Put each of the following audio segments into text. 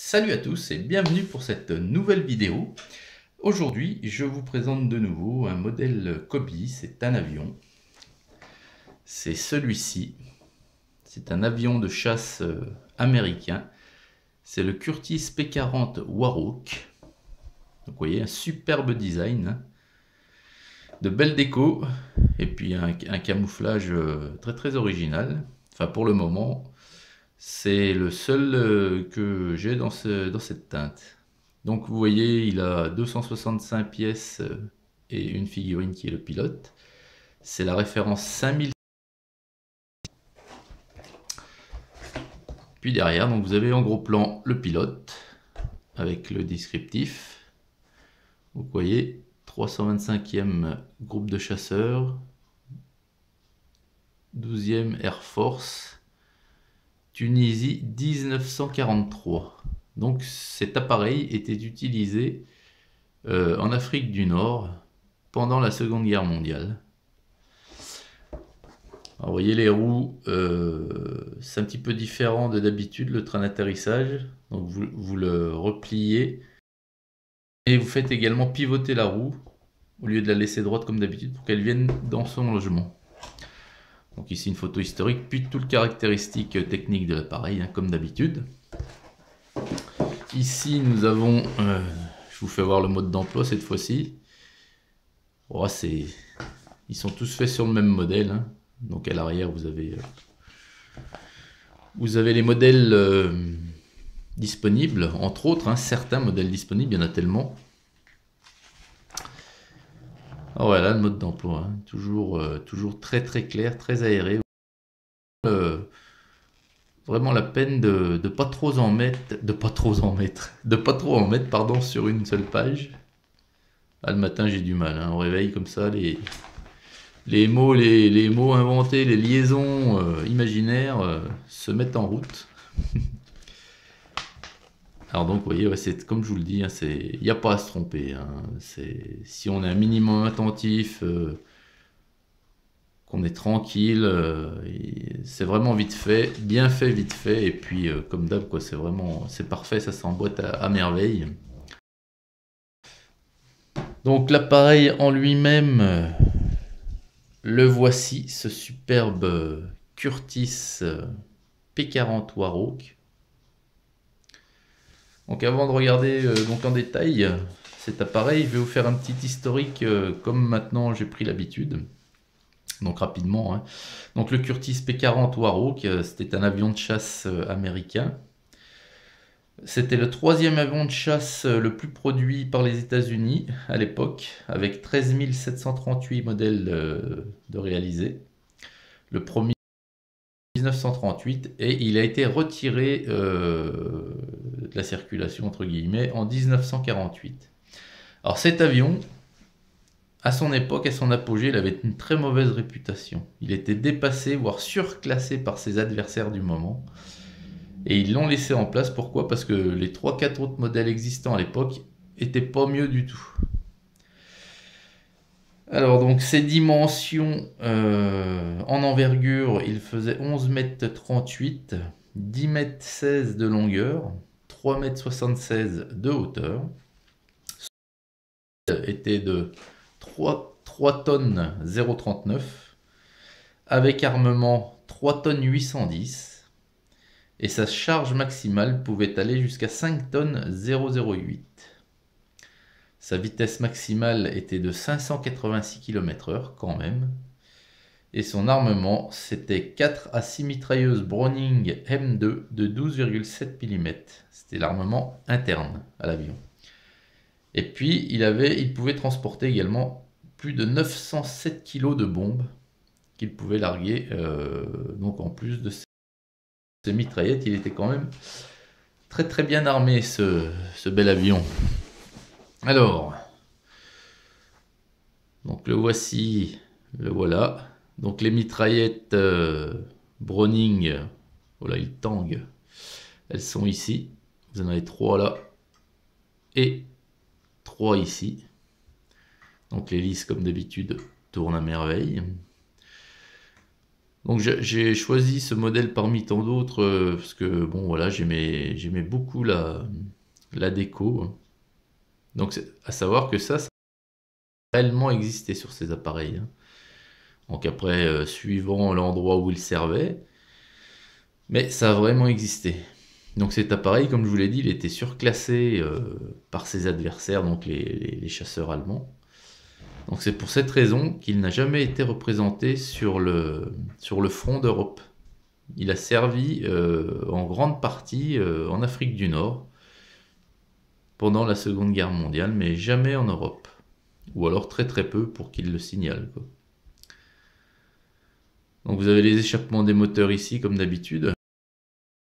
Salut à tous et bienvenue pour cette nouvelle vidéo. Aujourd'hui, je vous présente de nouveau un modèle Kobe, c'est un avion. C'est celui-ci. C'est un avion de chasse américain. C'est le Curtiss P-40 Warhawk. Donc vous voyez, un superbe design, de belle déco et puis un camouflage très original. Enfin pour le moment, c'est le seul que j'ai dans cette teinte. Donc vous voyez, il a 265 pièces et une figurine qui est le pilote. C'est la référence 5000. Puis derrière, donc vous avez en gros plan le pilote avec le descriptif. Vous voyez, 325e groupe de chasseurs, 12e Air Force, Tunisie 1943. Donc cet appareil était utilisé en Afrique du Nord pendant la Seconde Guerre mondiale. Alors, vous voyez les roues, c'est un petit peu différent de d'habitude le train d'atterrissage. Donc vous le repliez et vous faites également pivoter la roue au lieu de la laisser droite comme d'habitude pour qu'elle vienne dans son logement. Donc ici une photo historique, puis toutes les caractéristiques techniques de l'appareil, hein, comme d'habitude. Ici nous avons, je vous fais voir le mode d'emploi cette fois-ci. Oh, ils sont tous faits sur le même modèle, hein. Donc à l'arrière vous avez les modèles disponibles, entre autres, hein, certains modèles disponibles, il y en a tellement. Alors voilà le mode d'emploi, hein, toujours très clair, très aéré. Vraiment la peine de pas trop en mettre, pardon, sur une seule page. Ah, le matin j'ai du mal, hein, au réveil comme ça, les mots inventés, les liaisons imaginaires se mettent en route. Alors donc, vous voyez, ouais, c'est comme je vous le dis, hein, il n'y a pas à se tromper, hein. Si on est un minimum attentif, qu'on est tranquille, c'est vraiment vite fait, bien fait, vite fait, et puis comme d'hab, quoi, c'est parfait, ça s'emboîte à merveille. Donc l'appareil en lui-même, le voici, ce superbe Curtiss P-40 Warhawk. Donc avant de regarder donc en détail cet appareil, je vais vous faire un petit historique comme maintenant j'ai pris l'habitude. Donc rapidement, hein. Donc le Curtiss P-40 Warhawk, c'était un avion de chasse américain. C'était le 3e avion de chasse le plus produit par les États-Unis à l'époque, avec 13 738 modèles de réalisés. Le premier 1938 et il a été retiré de la circulation entre guillemets en 1948. Alors cet avion, à son époque, à son apogée, il avait une très mauvaise réputation. Il était dépassé, voire surclassé par ses adversaires du moment. Et ils l'ont laissé en place, pourquoi? Parce que les 3-4 autres modèles existants à l'époque étaient pas mieux du tout. Alors donc ces dimensions en envergure, il faisait 11,38 m, 10,16 m de longueur, 3,76 m de hauteur. Était de 3 tonnes 0,39 avec armement 3 tonnes 810 et sa charge maximale pouvait aller jusqu'à 5 tonnes 0,08. Sa vitesse maximale était de 586 km/h quand même. Et son armement, c'était 4 à 6 mitrailleuses Browning M2 de 12,7 mm. C'était l'armement interne à l'avion. Et puis, il pouvait transporter également plus de 907 kg de bombes qu'il pouvait larguer. Donc en plus de ces mitraillettes, il était quand même très bien armé, ce bel avion. Alors, donc le voici, le voilà. Donc les mitraillettes Browning, voilà, il tangue. Elles sont ici. Vous en avez 3 là et 3 ici. Donc l'hélice, comme d'habitude, tourne à merveille. Donc j'ai choisi ce modèle parmi tant d'autres parce que bon voilà, j'aimais beaucoup la déco, hein. Donc à savoir que ça a réellement existé sur ces appareils, hein. Donc après, suivant l'endroit où il servait, mais ça a vraiment existé. Donc cet appareil, comme je vous l'ai dit, il était surclassé par ses adversaires, donc les chasseurs allemands. Donc c'est pour cette raison qu'il n'a jamais été représenté sur le front d'Europe. Il a servi en grande partie en Afrique du Nord pendant la Seconde Guerre mondiale, mais jamais en Europe. Ou alors très très peu pour qu'il le signale, quoi. Donc vous avez les échappements des moteurs ici, comme d'habitude.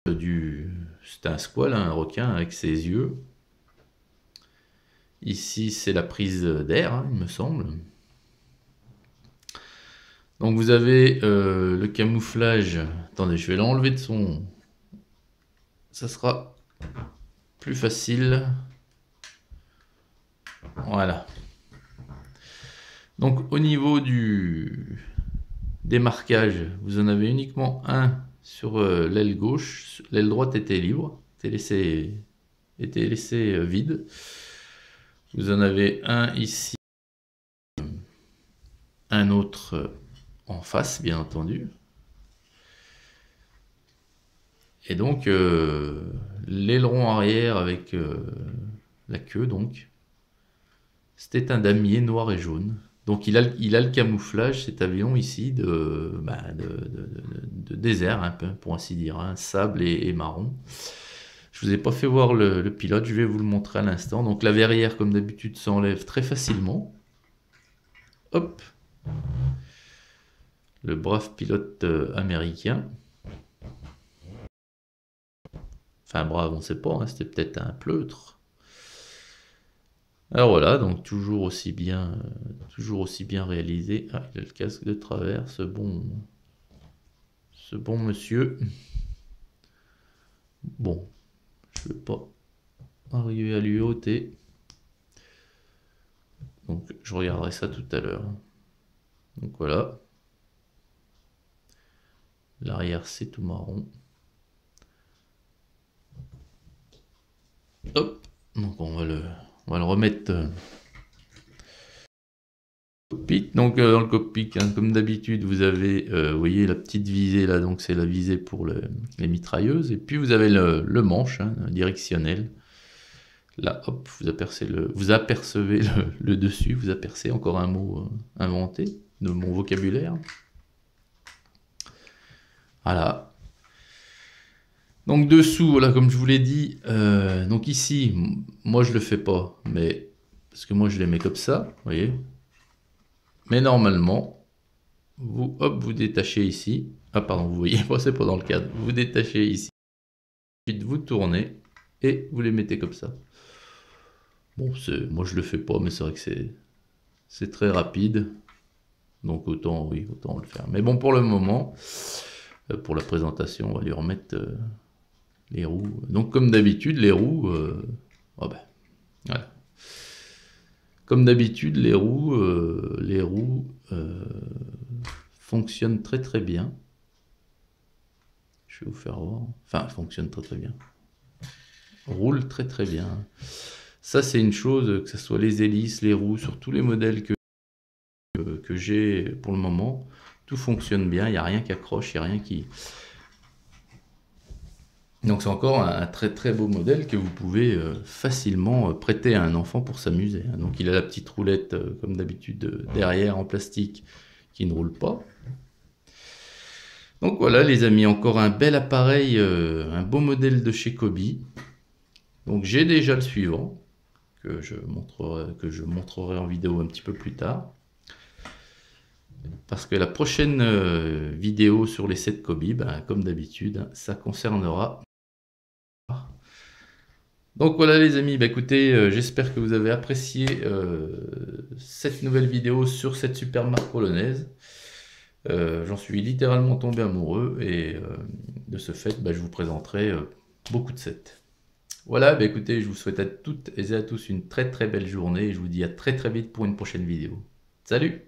C'est un squale, hein, un requin avec ses yeux. Ici, c'est la prise d'air, hein, il me semble. Donc vous avez le camouflage. Attendez, je vais l'enlever de son... Ça sera plus facile. Voilà. Donc au niveau des marquages, vous en avez uniquement un sur l'aile gauche. L'aile droite était libre, était laissée vide. Vous en avez un ici, un autre en face, bien entendu. Et donc, l'aileron arrière avec la queue, donc, c'était un damier noir et jaune. Donc, il a le camouflage, cet avion ici, de désert, un peu, pour ainsi dire, hein, sable et marron. Je vous ai pas fait voir le pilote, je vais vous le montrer à l'instant. Donc, la verrière, comme d'habitude, s'enlève très facilement. Hop! Le brave pilote américain. Enfin brave, on ne sait pas, hein, c'était peut-être un pleutre. Alors voilà, donc toujours aussi bien réalisé. Ah, il a le casque de travers, ce bon monsieur. Bon, je ne vais pas arriver à lui ôter. Donc je regarderai ça tout à l'heure. Donc voilà. L'arrière c'est tout marron. Hop, donc on va le remettre cockpit. Donc dans le cockpit, hein, comme d'habitude, vous avez, vous voyez la petite visée là, donc c'est la visée pour les mitrailleuses. Et puis vous avez le manche, hein, directionnel. Là, hop, vous apercevez le dessus, vous apercevez encore un mot inventé de mon vocabulaire. Voilà. Donc dessous, voilà, comme je vous l'ai dit, donc ici, moi je le fais pas, mais parce que moi je les mets comme ça, vous voyez. Mais normalement, vous détachez ici. Ah pardon, vous voyez, moi c'est pas dans le cadre. Vous détachez ici, ensuite vous tournez et vous les mettez comme ça. Bon, moi je le fais pas, mais c'est vrai que c'est très rapide. Donc autant le faire. Mais bon, pour le moment, pour la présentation, on va lui remettre les roues. Donc comme d'habitude, les roues, oh ben, voilà. Comme d'habitude, les roues fonctionnent très très bien. Je vais vous faire voir. Enfin, fonctionnent très très bien. Roulent très très bien. Ça, c'est une chose, que ce soit les hélices, les roues, sur tous les modèles que j'ai pour le moment, tout fonctionne bien. Il n'y a rien qui accroche, il n'y a rien qui... Donc c'est encore un très très beau modèle que vous pouvez facilement prêter à un enfant pour s'amuser. Donc il a la petite roulette comme d'habitude derrière en plastique qui ne roule pas. Donc voilà les amis, encore un bel appareil, un beau modèle de chez Coby. Donc j'ai déjà le suivant que je montrerai en vidéo un petit peu plus tard. Parce que la prochaine vidéo sur les 7 Coby, ben, comme d'habitude, ça concernera... Donc voilà les amis, bah écoutez, j'espère que vous avez apprécié cette nouvelle vidéo sur cette super marque polonaise. J'en suis littéralement tombé amoureux et de ce fait, bah, je vous présenterai beaucoup de sets. Voilà, bah écoutez, je vous souhaite à toutes et à tous une très très belle journée et je vous dis à très très vite pour une prochaine vidéo. Salut!